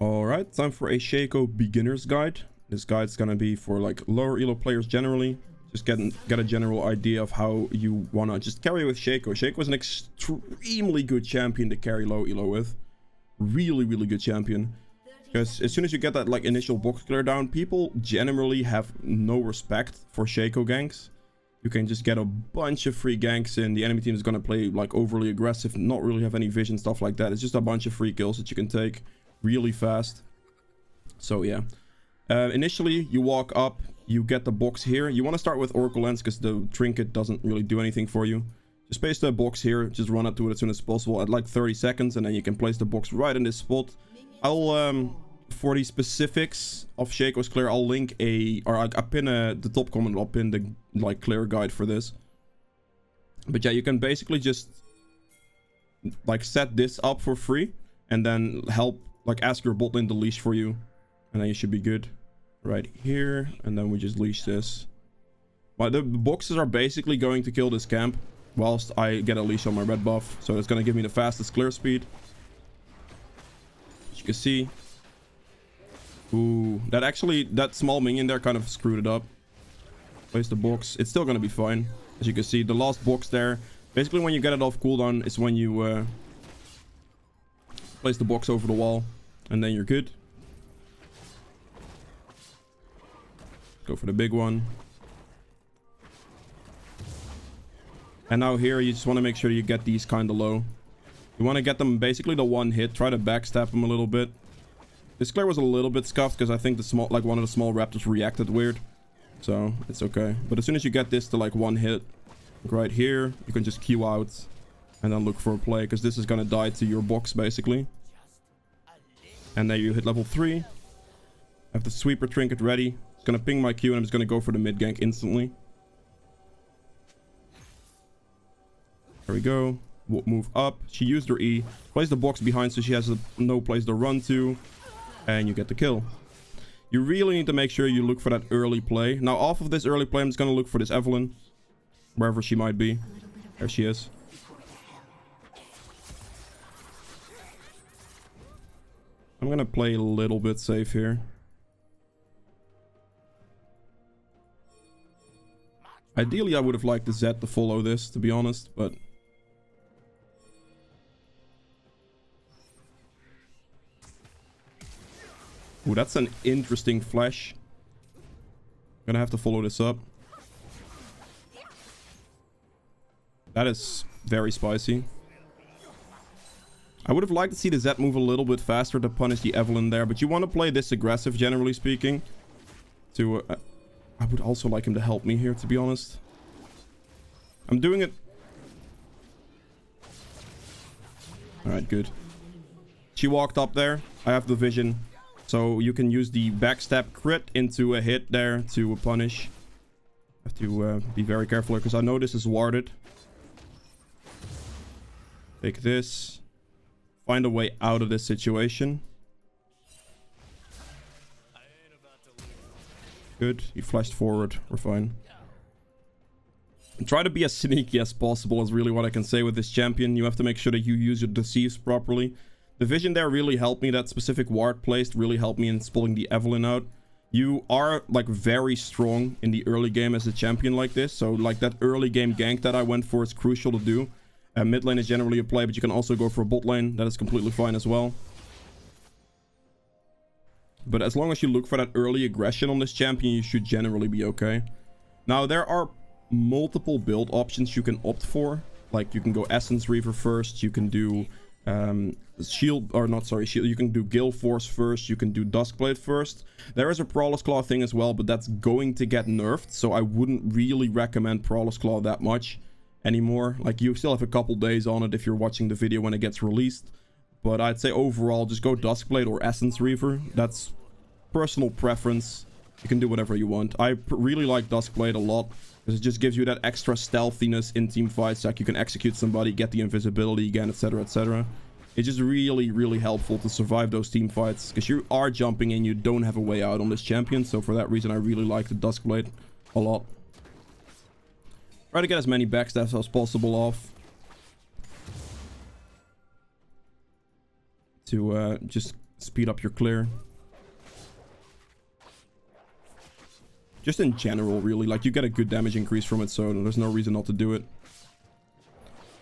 Alright, time for a Shaco beginner's guide. This guide's gonna be for like lower ELO players generally. Just get a general idea of how you wanna just carry with Shaco. Shaco is an extremely good champion to carry low ELO with. Really good champion. Because as soon as you get that like initial box clear down, people generally have no respect for Shaco ganks. You can just get a bunch of free ganks in. The enemy team is gonna play like overly aggressive, not really have any vision, stuff like that. It's just a bunch of free kills that you can take really fast. So yeah. Initially, you walk up, you get the box here. You want to start with Oracle Lens because the trinket doesn't really do anything for you. Just place the box here, just run up to it as soon as possible at like 30 seconds, and then you can place the box right in this spot. I'll, for the specifics of Shaco's clear, I'll link I pin the top comment, I'll pin the like clear guide for this. But yeah, you can basically just like set this up for free and then ask your bot lane to leash for you. And then you should be good right here. And then we just leash this. But the boxes are basically going to kill this camp whilst I get a leash on my red buff. So it's going to give me the fastest clear speed. As you can see. Ooh, that small minion there kind of screwed it up. Place the box. It's still going to be fine. As you can see, the last box there. Basically, when you get it off cooldown is when you place the box over the wall. And then you're good. Go for the big one. And now here you just want to make sure you get these kind of low. You want to get them basically the one hit. Try to backstab them a little bit. This clear was a little bit scuffed because I think one of the small raptors reacted weird. So it's okay. But as soon as you get this to like one hit, like right here, you can just queue out and then look for a play because this is going to die to your box basically. And then you hit level 3. I have the sweeper trinket ready. It's gonna ping my Q and I'm just gonna go for the mid gank instantly. There we go. We'll move up. She used her E. Place the box behind so she has no place to run to. And you get the kill. You really need to make sure you look for that early play. Now off of this early play, I'm just gonna look for this Evelyn. Wherever she might be. There she is. I'm gonna play a little bit safe here. Ideally, I would have liked the Z to follow this, to be honest, but... Ooh, that's an interesting flash. Gonna have to follow this up. That is very spicy. I would have liked to see the Z move a little bit faster to punish the Evelyn there, but you want to play this aggressive, generally speaking. To... I would also like him to help me here, to be honest. I'm doing it. Alright, good. She walked up there. I have the vision. So you can use the backstab crit into a hit there to punish. Have to be very careful here because I know this is warded. Take this. Find a way out of this situation. Good. He flashed forward. We're fine. And try to be as sneaky as possible is really what I can say with this champion. You have to make sure that you use your deceives properly. The vision there really helped me. That specific ward placed really helped me in pulling the Evelyn out. You are like very strong in the early game as a champion like this. So like that early game gank that I went for is crucial to do. Mid lane is generally a play, but you can also go for a bot lane. That is completely fine as well. But as long as you look for that early aggression on this champion, you should generally be okay. Now, there are multiple build options you can opt for. Like, you can go Essence Reaver first. You can do Shield, or not, sorry, Shield. You can do Gale Force first. You can do Duskblade first. There is a Prowler's Claw thing as well, but that's going to get nerfed. So I wouldn't really recommend Prowler's Claw that much anymore. Like, you still have a couple days on it if you're watching the video when it gets released. But I'd say overall, just go Duskblade or Essence Reaver. That's personal preference. You can do whatever you want. I really like Duskblade a lot because it just gives you that extra stealthiness in team fights. Like you can execute somebody, get the invisibility again, etc, etc. It's just really helpful to survive those team fights because you are jumping in, you don't have a way out on this champion. So for that reason, I really like the Duskblade a lot. Try to get as many backstabs as possible off. To just speed up your clear. Just in general, really. Like, you get a good damage increase from it, so there's no reason not to do it.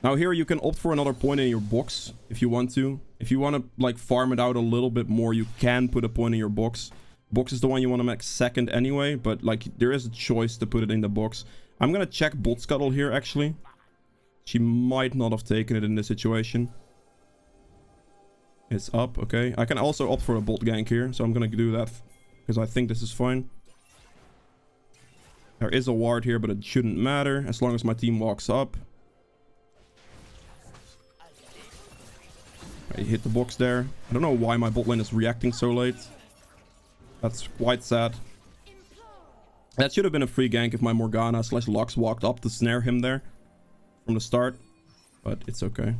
Now here you can opt for another point in your box if you want to. If you want to like farm it out a little bit more, you can put a point in your box. Box is the one you want to make second anyway, but like there is a choice to put it in the box. I'm gonna check bot scuttle here actually. She might not have taken it in this situation. It's up, okay. I can also opt for a bot gank here, so I'm gonna do that because I think this is fine. There is a ward here, but it shouldn't matter as long as my team walks up. I hit the box there. I don't know why my bot lane is reacting so late. That's quite sad. That should have been a free gank if my Morgana / Lux walked up to snare him there from the start. But it's okay.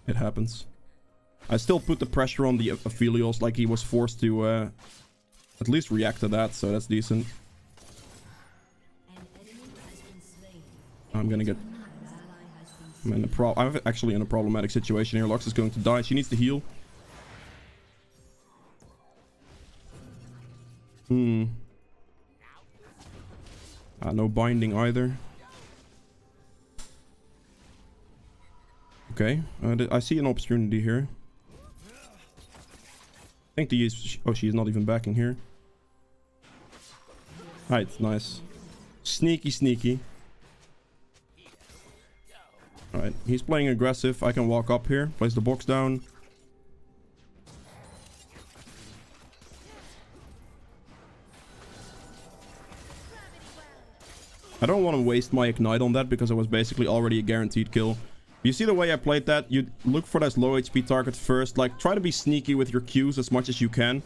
It happens. I still put the pressure on the Aphelios, like he was forced to at least react to that, so that's decent. I'm gonna get... I'm actually in a problematic situation here. Lux is going to die. She needs to heal. No binding either. Okay. I see an opportunity here. I think the... Oh, she's not even backing here. Right, nice. Sneaky, sneaky. Alright, he's playing aggressive. I can walk up here, place the box down. I don't want to waste my ignite on that because it was basically already a guaranteed kill. You see the way I played that? You look for those low HP targets first. Like, try to be sneaky with your Qs as much as you can.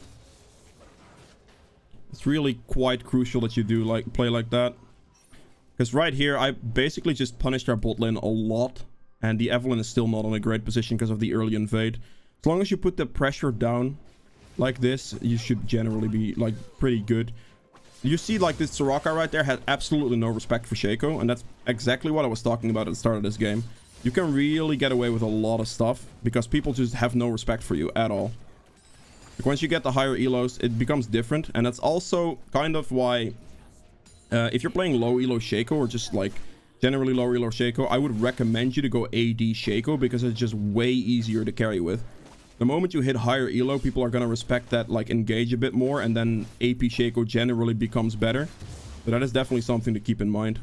It's really quite crucial that you do like play like that. Because right here, I basically just punished our bot lane a lot. And the Evelyn is still not in a great position because of the early invade. As long as you put the pressure down like this, you should generally be like pretty good. You see like this Soraka right there had absolutely no respect for Shaco. And that's exactly what I was talking about at the start of this game. You can really get away with a lot of stuff because people just have no respect for you at all. Like once you get the higher ELOs, it becomes different. And that's also kind of why... if you're playing low elo Shaco or just like generally low elo Shaco, I would recommend you to go AD Shaco because it's just way easier to carry with. The moment you hit higher elo, people are going to respect that, like engage a bit more, and then AP Shaco generally becomes better. So that is definitely something to keep in mind.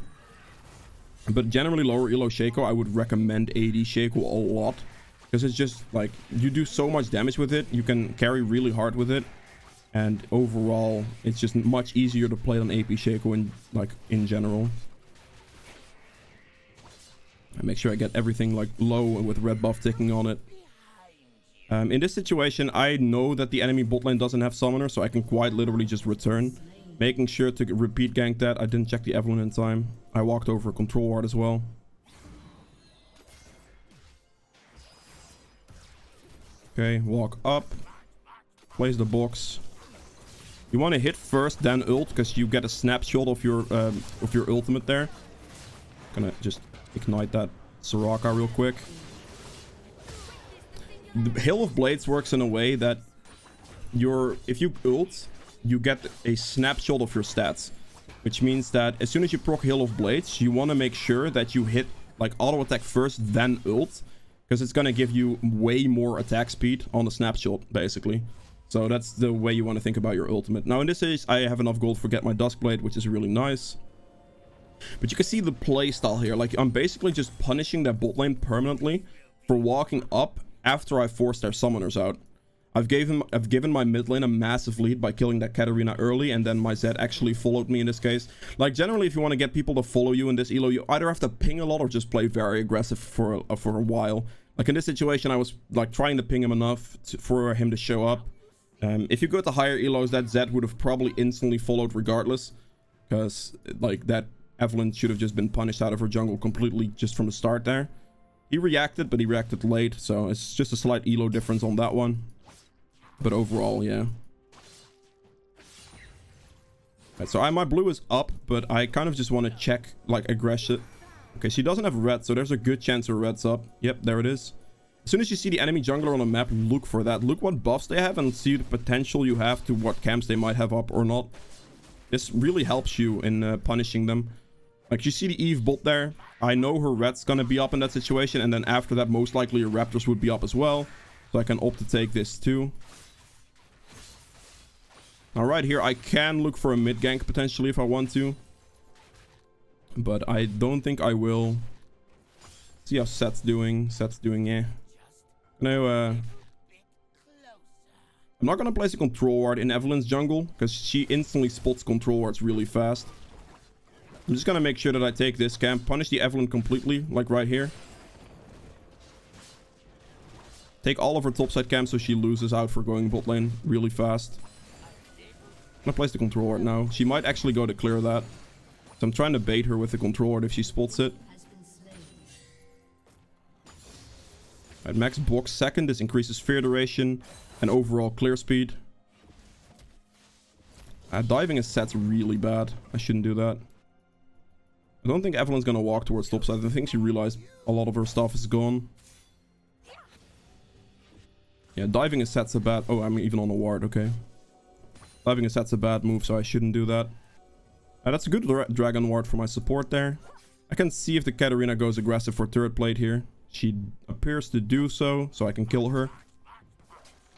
But generally lower elo Shaco, I would recommend AD Shaco a lot because it's just like you do so much damage with it. You can carry really hard with it. And overall, it's just much easier to play than AP Shaco in general. I make sure I get everything like low with red buff ticking on it. In this situation, I know that the enemy bot lane doesn't have summoner, so I can quite literally just return. Making sure to repeat gank that. I didn't check the Evelyn in time. I walked over a control ward as well. Okay, walk up. Place the box. You want to hit first, then ult, because you get a snapshot of your ultimate there. Gonna just ignite that Soraka real quick. The Hail of Blades works in a way that if you ult, you get a snapshot of your stats, which means that as soon as you proc Hail of Blades, you want to make sure that you hit like auto attack first, then ult, because it's gonna give you way more attack speed on the snapshot, basically. So that's the way you want to think about your ultimate. Now in this case, I have enough gold for get my Duskblade, which is really nice. But you can see the playstyle here. Like, I'm basically just punishing that bot lane permanently for walking up after I forced their summoners out. I've given my mid lane a massive lead by killing that Katarina early, and then my Zed actually followed me in this case. Like, generally, if you want to get people to follow you in this elo, you either have to ping a lot or just play very aggressive for a while. Like, in this situation, I was, like, trying to ping him enough for him to show up. If you go to higher elos, that Zed would have probably instantly followed regardless. Because, like, that Evelyn should have just been punished out of her jungle completely just from the start there. He reacted, but he reacted late. So, it's just a slight elo difference on that one. But overall, yeah. Right, so my blue is up, but I kind of just want to check, like, aggression. Okay, she doesn't have red, so there's a good chance her red's up. Yep, there it is. As soon as you see the enemy jungler on a map, look for that. Look what buffs they have and see the potential you have to what camps they might have up or not. This really helps you in punishing them. Like, you see the Eve bot there. I know her red's gonna be up in that situation, and then after that, most likely your Raptors would be up as well. So I can opt to take this too. Alright, here I can look for a mid gank potentially if I want to. But I don't think I will. See how Set's doing. Set's doing, yeah. I'm not gonna place a control ward in Evelyn's jungle because she instantly spots control wards really fast. I'm just gonna make sure that I take this camp, punish the Evelyn completely, like right here. Take all of her topside camps so she loses out for going bot lane really fast. I'm gonna place the control ward now. She might actually go to clear that. So I'm trying to bait her with the control ward if she spots it. At max box second, this increases sphere duration and overall clear speed. Diving is Set's really bad. I shouldn't do that. I don't think Evelyn's gonna walk towards topside. I think she realized a lot of her stuff is gone. Yeah, diving is Set's a bad... Oh, I'm even on a ward, okay. Diving is Set's a bad move, so I shouldn't do that. That's a good dragon ward for my support there. I can see if the Katarina goes aggressive for turret plate here. She appears to do so, so I can kill her.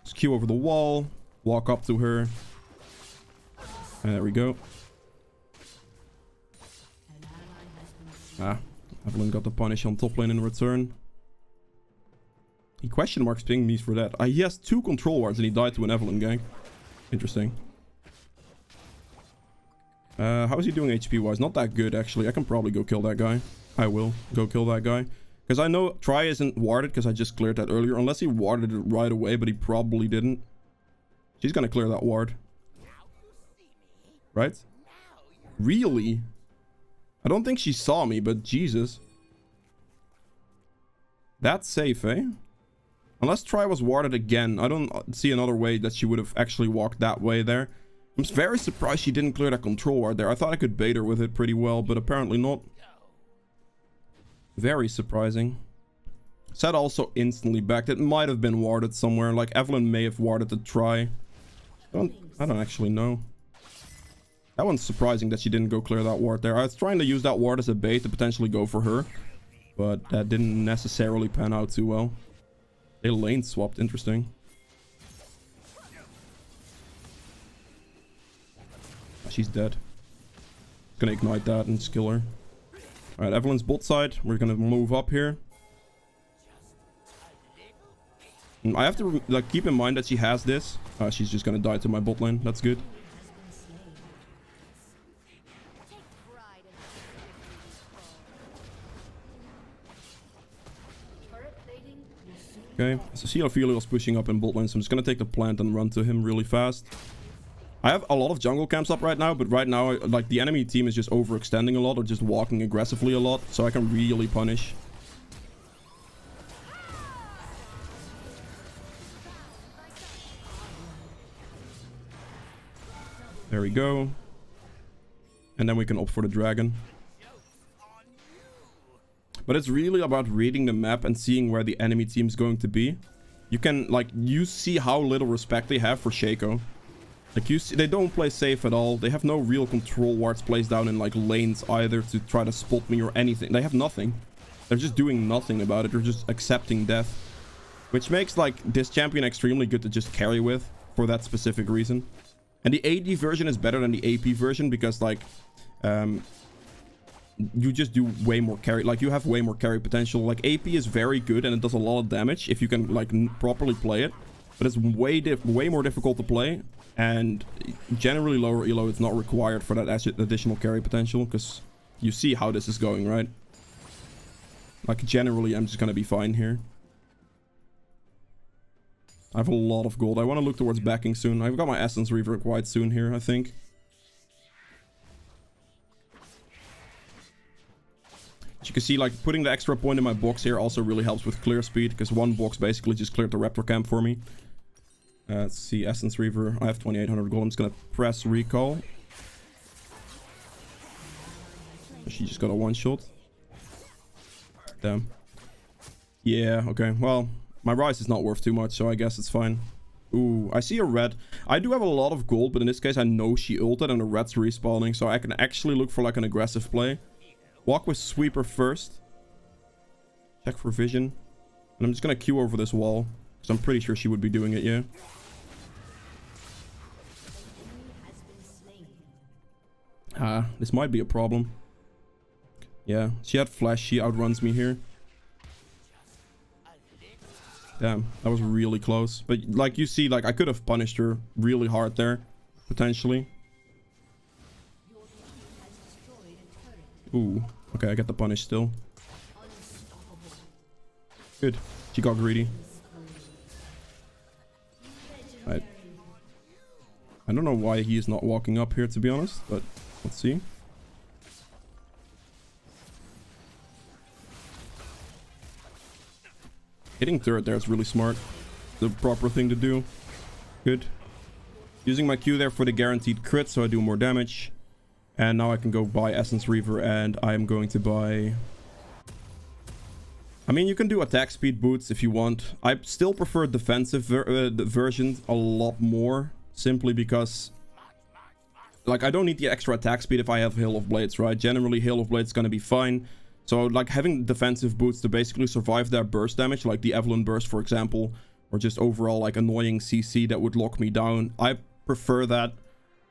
Just Q over the wall, walk up to her. And there we go. Evelyn got the punish on top lane in return. He question marks pinged me for that. He has 2 control wards and he died to an Evelyn gank. Interesting. How is he doing HP wise? Not that good actually. I can probably go kill that guy. I will go kill that guy. Because I know Try isn't warded because I just cleared that earlier. Unless he warded it right away, but he probably didn't. She's gonna clear that ward. Right? Really? I don't think she saw me, but Jesus. That's safe, eh? Unless Try was warded again. I don't see another way that she would have actually walked that way there. I'm very surprised she didn't clear that control ward there. I thought I could bait her with it pretty well, but apparently not. Very surprising. Set also instantly backed. It might have been warded somewhere. Like Evelyn may have warded the Try. I don't actually know. That one's surprising that she didn't go clear that ward there. I was trying to use that ward as a bait to potentially go for her. But that didn't necessarily pan out too well. They lane swapped. Interesting. She's dead. Gonna ignite that and just kill her. Alright, Evelyn's bot side. We're gonna move up here. And I have to like keep in mind that she has this. She's just gonna die to my bot lane. That's good. Okay, so Ophelio's pushing up in bot lane, so I'm just gonna take the plant and run to him really fast. I have a lot of jungle camps up right now, but right now, like, the enemy team is just overextending a lot or just walking aggressively a lot, so I can really punish. There we go. And then we can opt for the dragon. But it's really about reading the map and seeing where the enemy team is going to be. You can, like, you see how little respect they have for Shaco. Like, you see, they don't play safe at all. They have no real control wards placed down in, like, lanes either to try to spot me or anything. They have nothing. They're just doing nothing about it. They're just accepting death. Which makes, like, this champion extremely good to just carry with for that specific reason. And the AD version is better than the AP version because, like, you just do way more carry. Like, you have way more carry potential. Like, AP is very good and it does a lot of damage if you can, like, properly play it. But it's way more difficult to play. And generally lower ELO is not required for that additional carry potential. Because you see how this is going, right? Like, generally, I'm just gonna be fine here. I have a lot of gold. I want to look towards backing soon. I've got my Essence Reaver quite soon here, I think. As you can see, like, putting the extra point in my box here also really helps with clear speed. Because one box basically just cleared the Raptor camp for me. Let's see, Essence Reaver. I have 2800 gold. I'm just gonna press recall. She just got a one-shot. Damn. Yeah, okay. Well, My rise is not worth too much, so I guess it's fine. Ooh, I see a red. I do have a lot of gold, but in this case, I know she ulted and the red's respawning, so I can actually look for like an aggressive play. Walk with sweeper first. Check for vision. And I'm just gonna queue over this wall, because I'm pretty sure she would be doing it, yeah. This might be a problem. Yeah, she had flash. She outruns me here. Damn, that was really close. But like you see, like I could have punished her really hard there, potentially. Ooh, okay, I get the punish still. Good. She got greedy. Right. I don't know why he is not walking up here, to be honest, but let's see. Hitting turret there is really smart. The proper thing to do. Good. Using my Q there for the guaranteed crit, so I do more damage. And now I can go buy Essence Reaver, and I am going to buy... I mean, you can do attack speed boots if you want. I still prefer defensive version a lot more, simply because... like, I don't need the extra attack speed if I have Hail of Blades, right? Generally, Hail of Blades is going to be fine. So, like, having defensive boots to basically survive their burst damage, like the Evelyn burst, for example, or just overall, like, annoying CC that would lock me down. I prefer that.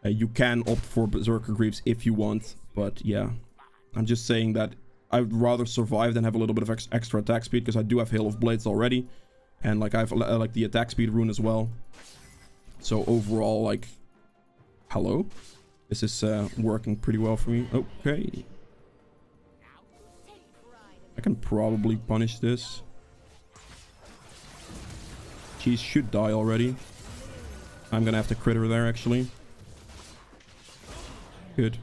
You can opt for Berserker Greaves if you want, but yeah. I'm just saying that I'd rather survive than have a little bit of extra attack speed, because I do have Hail of Blades already. And, like, I have, like, the attack speed rune as well. So, overall, like... hello? This is working pretty well for me. Okay. I can probably punish this. She should die already. I'm gonna have to crit her there, actually. Good.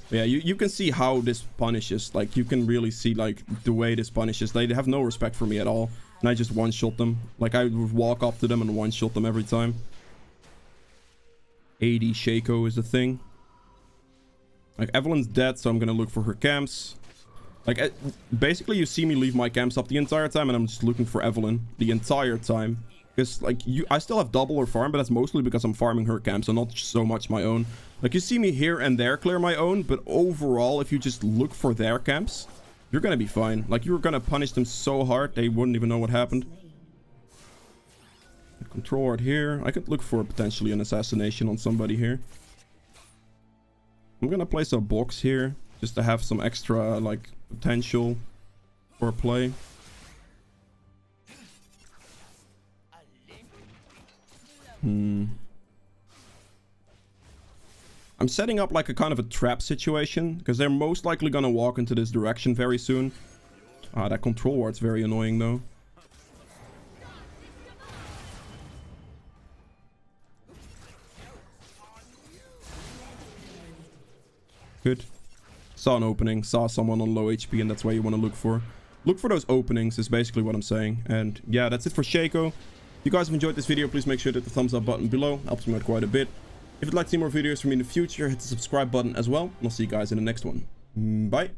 Yeah, you can see how this punishes. Like, you can really see, like, the way this punishes. They have no respect for me at all. And I just one-shot them. Like, I would walk up to them and one-shot them every time. 80 Shaco is the thing. Like, Evelyn's dead, so I'm gonna look for her camps. Like, basically, you see me leave my camps up the entire time, and I'm just looking for Evelyn the entire time. Because, like, I still have double or farm, but that's mostly because I'm farming her camps, and not so much my own. Like, you see me here and there clear my own, but overall, if you just look for their camps, you're gonna be fine. Like, you're gonna punish them so hard, they wouldn't even know what happened. Control ward here. I could look for potentially an assassination on somebody here. I'm gonna place a box here, just to have some extra, like, potential for a play. I'm setting up like a kind of a trap situation, because they're most likely gonna walk into this direction very soon. That control ward's very annoying though. Good. Saw an opening, saw someone on low HP, and that's where you want to look for. Look for those openings is basically what I'm saying. And yeah, that's it for Shaco. If you guys have enjoyed this video, please make sure to hit the thumbs up button below. Helps me out quite a bit. If you'd like to see more videos from me in the future, hit the subscribe button as well. And I'll see you guys in the next one. Bye.